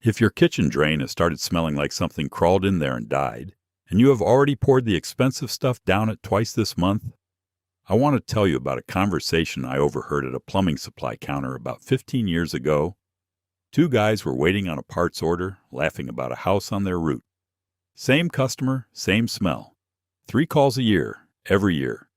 If your kitchen drain has started smelling like something crawled in there and died, and you have already poured the expensive stuff down it twice this month, I want to tell you about a conversation I overheard at a plumbing supply counter about 15 years ago. Two guys were waiting on a parts order, laughing about a house on their route. Same customer, same smell. 3 calls a year, every year.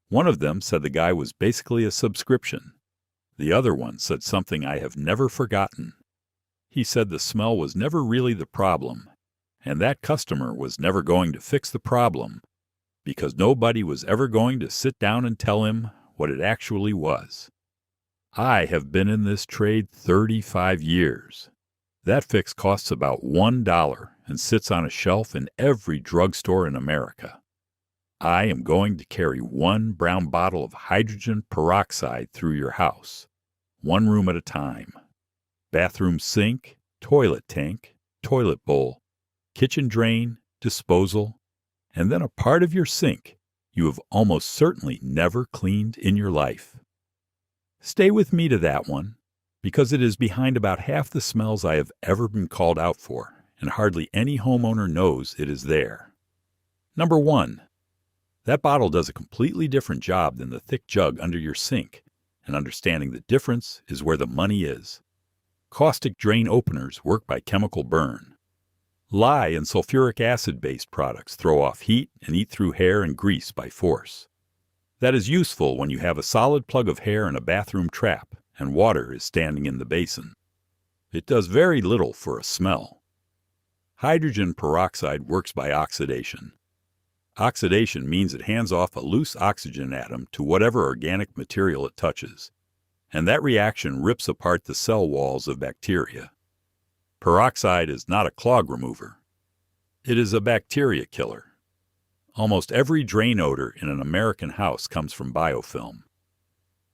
One of them said the guy was basically a subscription. The other one said something I have never forgotten. He said the smell was never really the problem, and that customer was never going to fix the problem, because nobody was ever going to sit down and tell him what it actually was. I have been in this trade 35 years. That fix costs about $1 and sits on a shelf in every drugstore in America. I am going to carry 1 brown bottle of hydrogen peroxide through your house, 1 room at a time. Bathroom sink, toilet tank, toilet bowl, kitchen drain, disposal, and then a part of your sink you have almost certainly never cleaned in your life. Stay with me to that one, because it is behind about half the smells I have ever been called out for, and hardly any homeowner knows it is there. Number 1. That bottle does a completely different job than the thick jug under your sink, and understanding the difference is where the money is. Caustic drain openers work by chemical burn. Lye and sulfuric acid-based products throw off heat and eat through hair and grease by force. That is useful when you have a solid plug of hair in a bathroom trap and water is standing in the basin. It does very little for a smell. Hydrogen peroxide works by oxidation. Oxidation means it hands off a loose oxygen atom to whatever organic material it touches, and that reaction rips apart the cell walls of bacteria. Peroxide is not a clog remover. It is a bacteria killer. Almost every drain odor in an American house comes from biofilm.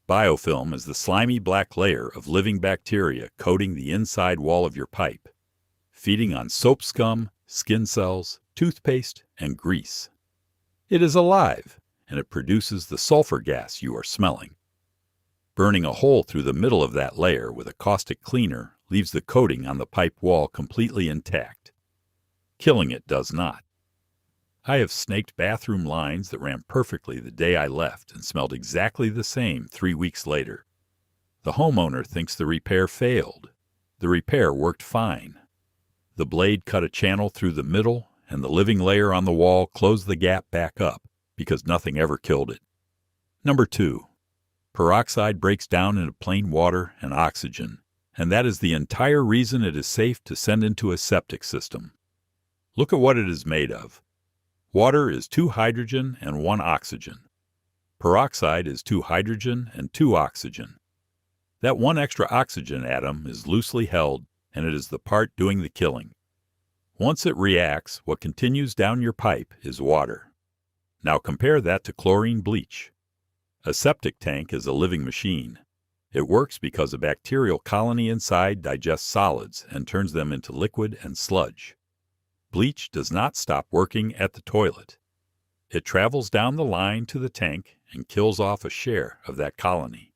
Biofilm is the slimy black layer of living bacteria coating the inside wall of your pipe, feeding on soap scum, skin cells, toothpaste, and grease. It is alive, and it produces the sulfur gas you are smelling. Burning a hole through the middle of that layer with a caustic cleaner leaves the coating on the pipe wall completely intact. Killing it does not. I have snaked bathroom lines that ran perfectly the day I left and smelled exactly the same 3 weeks later. The homeowner thinks the repair failed. The repair worked fine. The blade cut a channel through the middle, and the living layer on the wall closed the gap back up because nothing ever killed it. Number 2. Peroxide breaks down into plain water and oxygen, and that is the entire reason it is safe to send into a septic system. Look at what it is made of. Water is 2 hydrogen and 1 oxygen. Peroxide is 2 hydrogen and 2 oxygen. That 1 extra oxygen atom is loosely held, and it is the part doing the killing. Once it reacts, what continues down your pipe is water. Now compare that to chlorine bleach. A septic tank is a living machine. It works because a bacterial colony inside digests solids and turns them into liquid and sludge. Bleach does not stop working at the toilet. It travels down the line to the tank and kills off a share of that colony.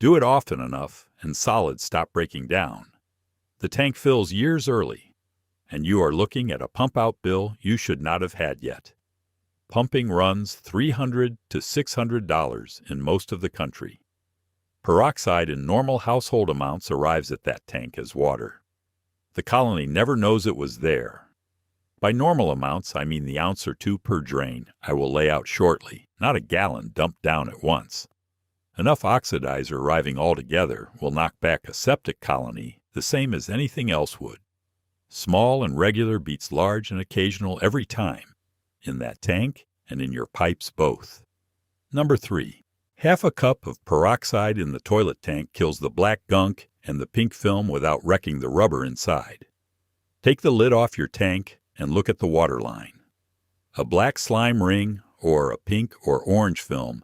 Do it often enough, and solids stop breaking down. The tank fills years early, and you are looking at a pump-out bill you should not have had yet. Pumping runs $300 to $600 in most of the country. Peroxide in normal household amounts arrives at that tank as water. The colony never knows it was there. By normal amounts, I mean the ounce or 2 per drain I will lay out shortly, not a gallon dumped down at once. Enough oxidizer arriving all together will knock back a septic colony the same as anything else would. Small and regular beats large and occasional every time, in that tank and in your pipes both. Number 3. Half a cup of peroxide in the toilet tank kills the black gunk and the pink film without wrecking the rubber inside. Take the lid off your tank and look at the water line. A black slime ring or a pink or orange film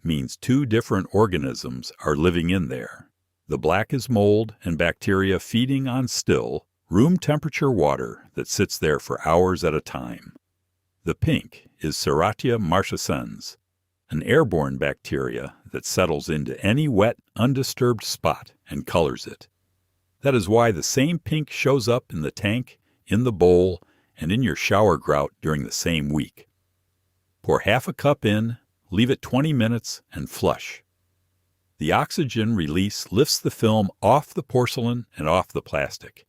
means 2 different organisms are living in there. The black is mold and bacteria feeding on still, room temperature water that sits there for hours at a time. The pink is Serratia marchescens, an airborne bacteria that settles into any wet, undisturbed spot and colors it. That is why the same pink shows up in the tank, in the bowl, and in your shower grout during the same week. Pour half a cup in, leave it 20 minutes, and flush. The oxygen release lifts the film off the porcelain and off the plastic.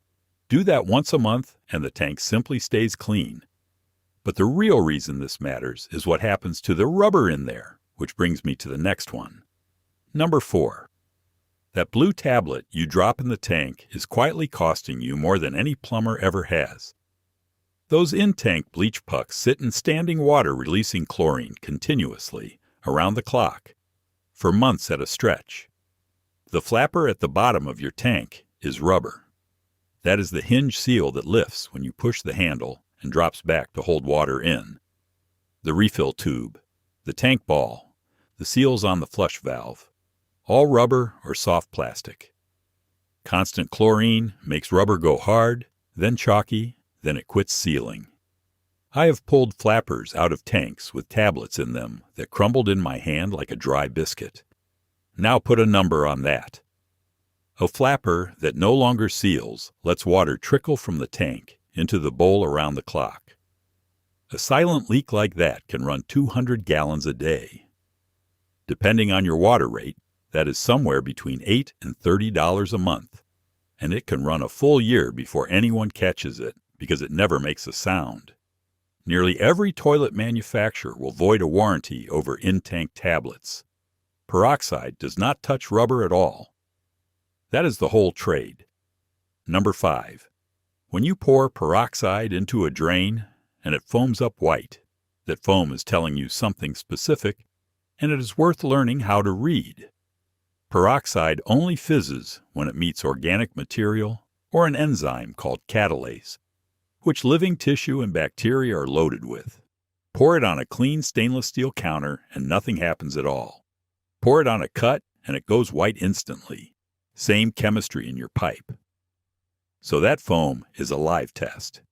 Do that once a month, and the tank simply stays clean. But the real reason this matters is what happens to the rubber in there, which brings me to the next one. Number 4. That blue tablet you drop in the tank is quietly costing you more than any plumber ever has. Those in-tank bleach pucks sit in standing water releasing chlorine continuously, around the clock, for months at a stretch. The flapper at the bottom of your tank is rubber. That is the hinge seal that lifts when you push the handle and drops back to hold water in. The refill tube, the tank ball, the seals on the flush valve, all rubber or soft plastic. Constant chlorine makes rubber go hard, then chalky, then it quits sealing. I have pulled flappers out of tanks with tablets in them that crumbled in my hand like a dry biscuit. Now put a number on that. A flapper that no longer seals lets water trickle from the tank into the bowl around the clock. A silent leak like that can run 200 gallons a day. Depending on your water rate, that is somewhere between $8 and $30 a month, and it can run a full year before anyone catches it because it never makes a sound. Nearly every toilet manufacturer will void a warranty over in-tank tablets. Peroxide does not touch rubber at all. That is the whole trade. Number 5. When you pour peroxide into a drain and it foams up white, that foam is telling you something specific, and it is worth learning how to read. Peroxide only fizzes when it meets organic material or an enzyme called catalase, which living tissue and bacteria are loaded with. Pour it on a clean stainless steel counter and nothing happens at all. Pour it on a cut and it goes white instantly. Same chemistry in your pipe. So that foam is a live test.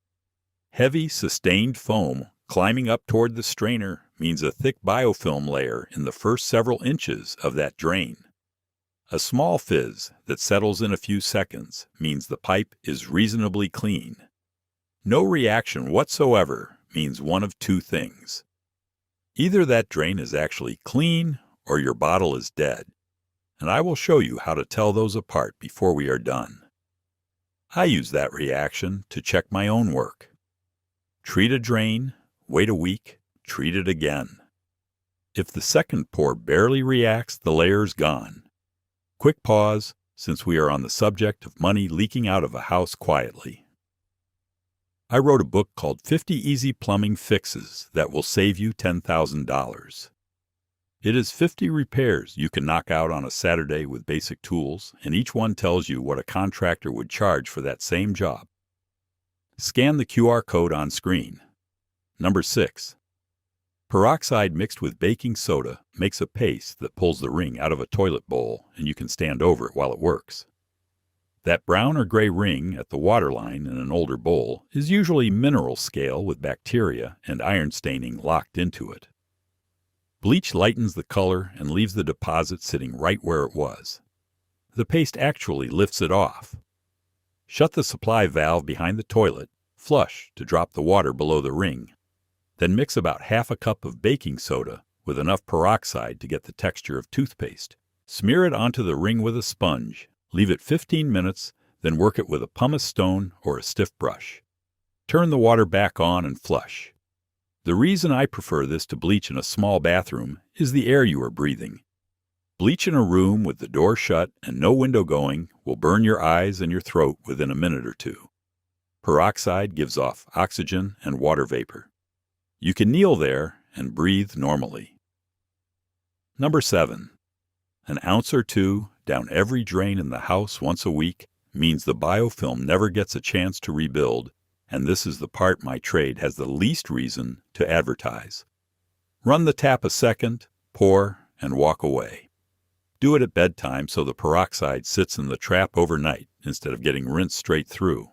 Heavy, sustained foam climbing up toward the strainer means a thick biofilm layer in the first several inches of that drain. A small fizz that settles in a few seconds means the pipe is reasonably clean. No reaction whatsoever means one of two things. Either that drain is actually clean or your bottle is dead, and I will show you how to tell those apart before we are done. I use that reaction to check my own work. Treat a drain, wait a week, treat it again. If the second pour barely reacts, the layer is gone. Quick pause, since we are on the subject of money leaking out of a house quietly. I wrote a book called 50 Easy Plumbing Fixes that will save you $10,000. It is 50 repairs you can knock out on a Saturday with basic tools, and each one tells you what a contractor would charge for that same job. Scan the QR code on screen. Number 6. Peroxide mixed with baking soda makes a paste that pulls the ring out of a toilet bowl, and you can stand over it while it works. That brown or gray ring at the waterline in an older bowl is usually mineral scale with bacteria and iron staining locked into it. Bleach lightens the color and leaves the deposit sitting right where it was. The paste actually lifts it off. Shut the supply valve behind the toilet, flush to drop the water below the ring. Then mix about half a cup of baking soda with enough peroxide to get the texture of toothpaste. Smear it onto the ring with a sponge. Leave it 15 minutes, then work it with a pumice stone or a stiff brush. Turn the water back on and flush. The reason I prefer this to bleach in a small bathroom is the air you are breathing. Bleach in a room with the door shut and no window going will burn your eyes and your throat within a minute or two. Peroxide gives off oxygen and water vapor. You can kneel there and breathe normally. Number 7. An ounce or two down every drain in the house once a week means the biofilm never gets a chance to rebuild, and this is the part my trade has the least reason to advertise. Run the tap a second, pour, and walk away. Do it at bedtime so the peroxide sits in the trap overnight instead of getting rinsed straight through.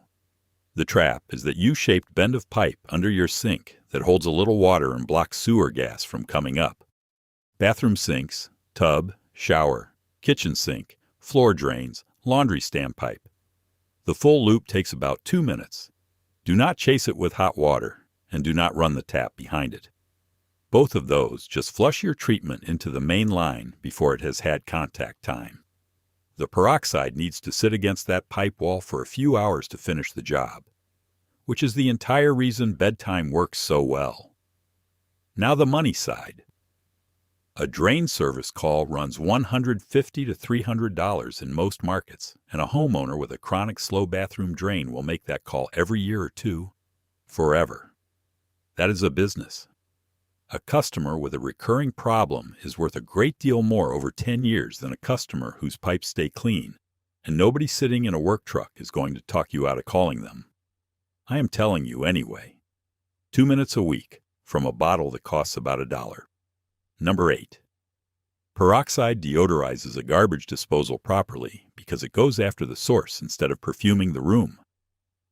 The trap is that U-shaped bend of pipe under your sink that holds a little water and blocks sewer gas from coming up. Bathroom sinks, tub, shower, kitchen sink, floor drains, laundry stand pipe. The full loop takes about 2 minutes. Do not chase it with hot water, and do not run the tap behind it. Both of those, just flush your treatment into the main line before it has had contact time. The peroxide needs to sit against that pipe wall for a few hours to finish the job, which is the entire reason bedtime works so well. Now the money side. A drain service call runs $150 to $300 in most markets, and a homeowner with a chronic slow bathroom drain will make that call every year or two, forever. That is a business. A customer with a recurring problem is worth a great deal more over 10 years than a customer whose pipes stay clean, and nobody sitting in a work truck is going to talk you out of calling them. I am telling you anyway. 2 minutes a week from a bottle that costs about $1. Number 8. Peroxide deodorizes a garbage disposal properly because it goes after the source instead of perfuming the room.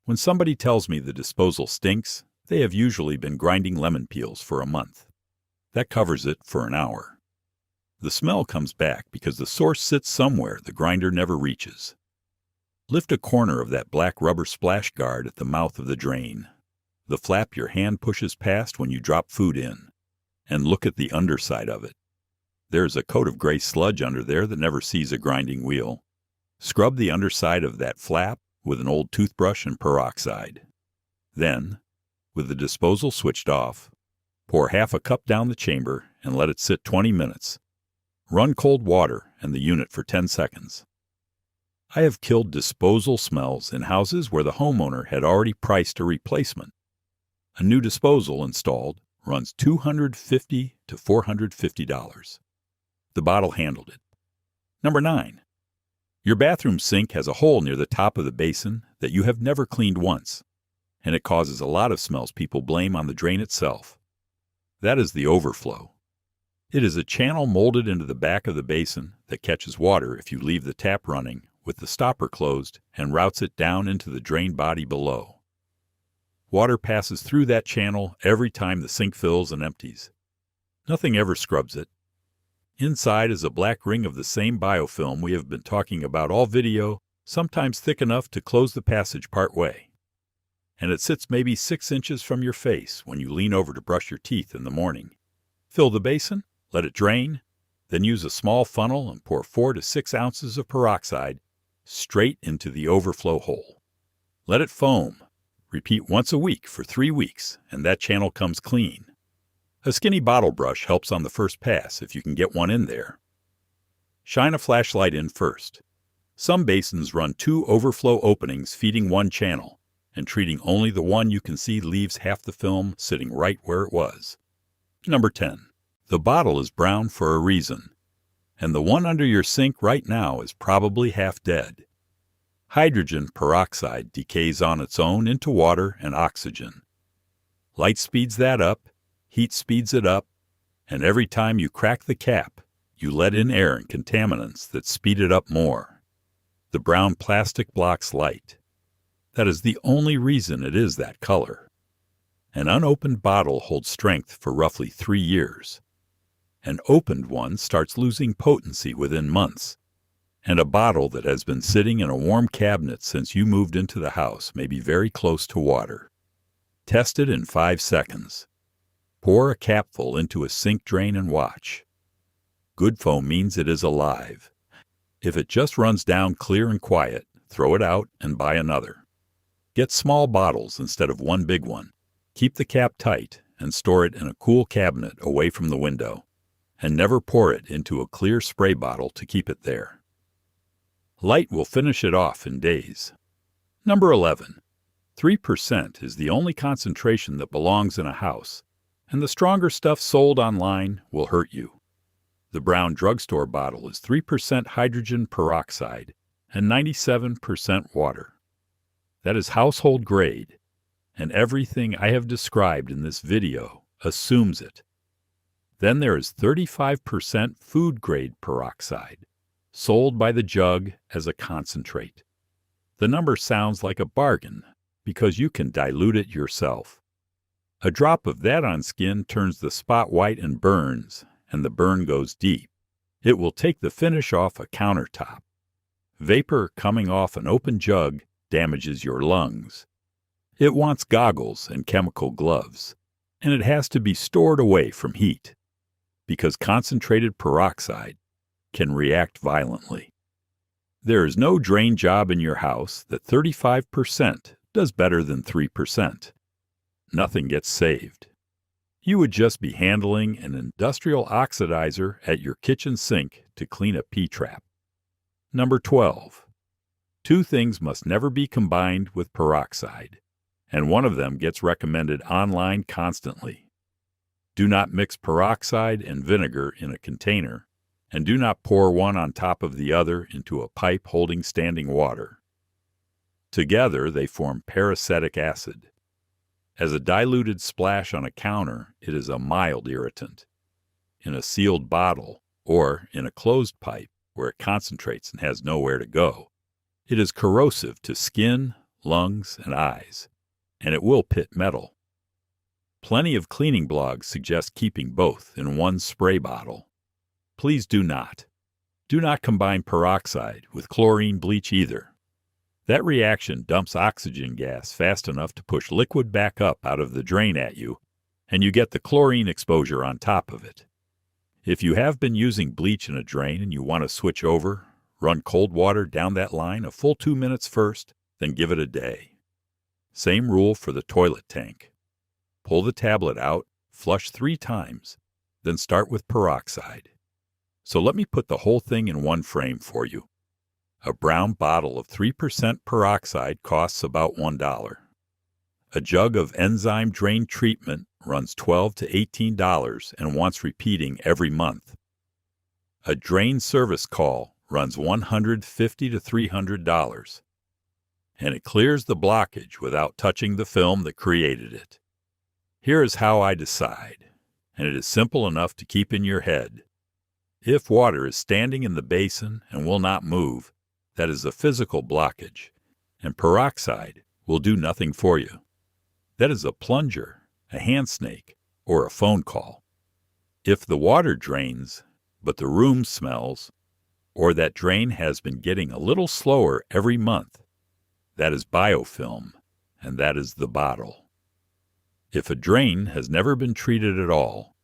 When somebody tells me the disposal stinks, they have usually been grinding lemon peels for a month. That covers it for an hour. The smell comes back because the source sits somewhere the grinder never reaches. Lift a corner of that black rubber splash guard at the mouth of the drain, the flap your hand pushes past when you drop food in, and look at the underside of it. There is a coat of gray sludge under there that never sees a grinding wheel. Scrub the underside of that flap with an old toothbrush and peroxide. Then, with the disposal switched off, pour half a cup down the chamber and let it sit 20 minutes. Run cold water and the unit for 10 seconds. I have killed disposal smells in houses where the homeowner had already priced a replacement. A new disposal installed runs $250 to $450. The bottle handled it. Number 9. Your bathroom sink has a hole near the top of the basin that you have never cleaned once, and it causes a lot of smells people blame on the drain itself. That is the overflow. It is a channel molded into the back of the basin that catches water if you leave the tap running with the stopper closed and routes it down into the drain body below. Water passes through that channel every time the sink fills and empties. Nothing ever scrubs it. Inside is a black ring of the same biofilm we have been talking about all video, sometimes thick enough to close the passage part way. And it sits maybe 6 inches from your face when you lean over to brush your teeth in the morning. Fill the basin, let it drain, then use a small funnel and pour 4 to 6 ounces of peroxide straight into the overflow hole. Let it foam. Repeat once a week for 3 weeks, and that channel comes clean. A skinny bottle brush helps on the first pass if you can get one in there. Shine a flashlight in first. Some basins run 2 overflow openings feeding one channel, and treating only the one you can see leaves half the film sitting right where it was. Number 10. The bottle is brown for a reason, and the one under your sink right now is probably half dead. Hydrogen peroxide decays on its own into water and oxygen. Light speeds that up, heat speeds it up, and every time you crack the cap, you let in air and contaminants that speed it up more. The brown plastic blocks light. That is the only reason it is that color. An unopened bottle holds strength for roughly 3 years. An opened one starts losing potency within months. And a bottle that has been sitting in a warm cabinet since you moved into the house may be very close to water. Test it in 5 seconds. Pour a capful into a sink drain and watch. Good foam means it is alive. If it just runs down clear and quiet, throw it out and buy another. Get small bottles instead of one big one. Keep the cap tight and store it in a cool cabinet away from the window. And never pour it into a clear spray bottle to keep it there. Light will finish it off in days. Number 11. 3% is the only concentration that belongs in a house, and the stronger stuff sold online will hurt you. The brown drugstore bottle is 3% hydrogen peroxide and 97% water. That is household grade, and everything I have described in this video assumes it. Then there is 35% food-grade peroxide, sold by the jug as a concentrate. The number sounds like a bargain because you can dilute it yourself. A drop of that on skin turns the spot white and burns, and the burn goes deep. It will take the finish off a countertop. Vapor coming off an open jug damages your lungs. It wants goggles and chemical gloves, and it has to be stored away from heat, because concentrated peroxide can react violently. There is no drain job in your house that 35% does better than 3%. Nothing gets saved. You would just be handling an industrial oxidizer at your kitchen sink to clean a P-trap. Number 12. Two things must never be combined with peroxide, and one of them gets recommended online constantly. Do not mix peroxide and vinegar in a container, and do not pour one on top of the other into a pipe holding standing water. Together they form peracetic acid. As a diluted splash on a counter, it is a mild irritant. In a sealed bottle, or in a closed pipe where it concentrates and has nowhere to go, it is corrosive to skin, lungs, and eyes, and it will pit metal. Plenty of cleaning blogs suggest keeping both in one spray bottle. Please do not. Do not combine peroxide with chlorine bleach either. That reaction dumps oxygen gas fast enough to push liquid back up out of the drain at you, and you get the chlorine exposure on top of it. If you have been using bleach in a drain and you want to switch over, run cold water down that line a full 2 minutes first, then give it a day. Same rule for the toilet tank. Pull the tablet out, flush 3 times, then start with peroxide. So let me put the whole thing in one frame for you. A brown bottle of 3% peroxide costs about $1. A jug of enzyme drain treatment runs $12 to $18 and wants repeating every month. A drain service call runs $150 to $300, and it clears the blockage without touching the film that created it. Here is how I decide, and it is simple enough to keep in your head. If water is standing in the basin and will not move, that is a physical blockage, and peroxide will do nothing for you. That is a plunger, a hand snake, or a phone call. If the water drains, but the room smells, or that drain has been getting a little slower every month, that is biofilm, and that is the bottle. If a drain has never been treated at all,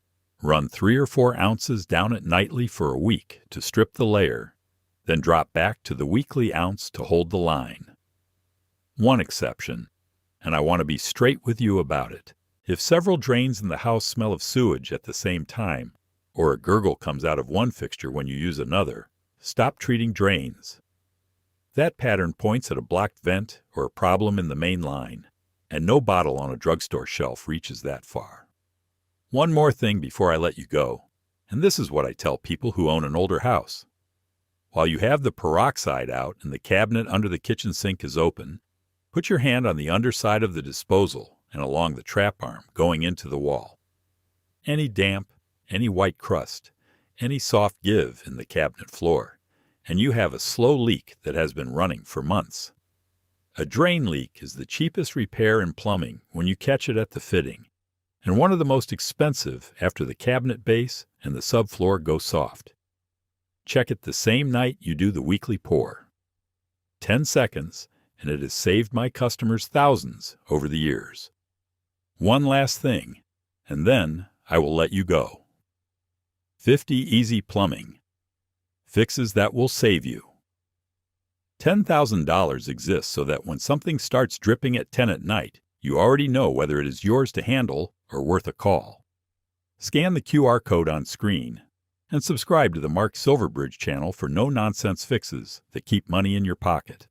run 3 or 4 ounces down it nightly for a week to strip the layer, then drop back to the weekly ounce to hold the line. One exception, and I want to be straight with you about it. If several drains in the house smell of sewage at the same time, or a gurgle comes out of one fixture when you use another, stop treating drains. That pattern points at a blocked vent or a problem in the main line, and no bottle on a drugstore shelf reaches that far. One more thing before I let you go, and this is what I tell people who own an older house. While you have the peroxide out and the cabinet under the kitchen sink is open, put your hand on the underside of the disposal and along the trap arm going into the wall. Any damp, any white crust, any soft give in the cabinet floor, and you have a slow leak that has been running for months. A drain leak is the cheapest repair in plumbing when you catch it at the fitting, and one of the most expensive after the cabinet base and the subfloor go soft. Check it the same night you do the weekly pour. 10 seconds, and it has saved my customers thousands over the years. One last thing, and then I will let you go. 50 Easy Plumbing. Fixes that will save you. $10,000 exists so that when something starts dripping at 10 at night, you already know whether it is yours to handle or worth a call. Scan the QR code on screen and subscribe to the Mark Silverbridge channel for no-nonsense fixes that keep money in your pocket.